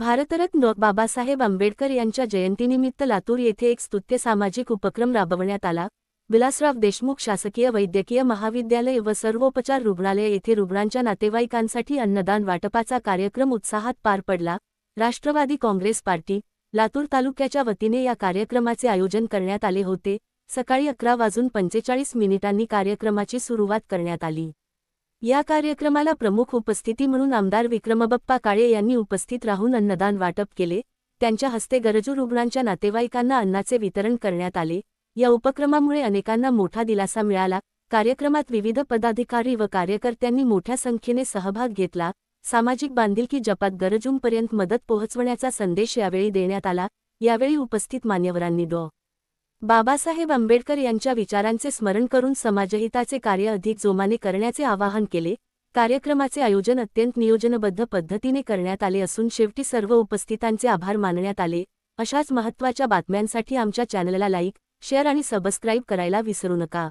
भारतरत्न बाबासाहेब आंबेडकर यांच्या जयंतीनिमित्त लातूर येथे एक स्तुत्य सामाजिक उपक्रम राबवण्यात आला। विलासराव देशमुख शासकीय वैद्यकीय महाविद्यालय व सर्वोपचार रुग्णालय येथे रुग्णांच्या नातेवाईकांसाठी अन्नदान वाटपाचा कार्यक्रम उत्साहात पार पडला। राष्ट्रवादी काँग्रेस पार्टी, लातूर तालुक्याच्या वतीने या कार्यक्रमाचे आयोजन करण्यात आले होते। सकाळी 11:45 कार्यक्रमाची सुरुवात करण्यात आली। या कार्यक्रमाला प्रमुख उपस्थिती म्हणून आमदार विक्रमबप्पा काळे यांनी उपस्थित राहून अन्नदान वाटप केले। त्यांच्या हस्ते गरजू रुग्णांच्या नातेवाईकांना अन्नाचे वितरण करण्यात आले। या उपक्रमामुळे अनेकांना मोठा दिलासा मिळाला। कार्यक्रमात विविध पदाधिकारी व कार्यकर्त्यांनी मोठ्या संख्येने सहभाग घेतला। सामाजिक बांधिलकी जपात गरजूंपर्यंत मदत पोहोचवण्याचा संदेश यावेळी देण्यात आला। यावेळी उपस्थित मान्यवरांनी डॉ. बाबासाहेब आंबेडकर यांच्या विचारांचे स्मरण करून समाजहिताचे कार्य अधिक जोमाने करण्याचे आवाहन केले। कार्यक्रमाचे आयोजन अत्यंत नियोजनबद्ध पद्धतीने करण्यात आले असून शेवटी सर्व उपस्थितांचे आभार मानण्यात आले। अशाच महत्त्वाच्या बातम्यांसाठी आमच्या चॅनलला लाईक, शेअर आणि सबस्क्राईब करायला विसरू नका।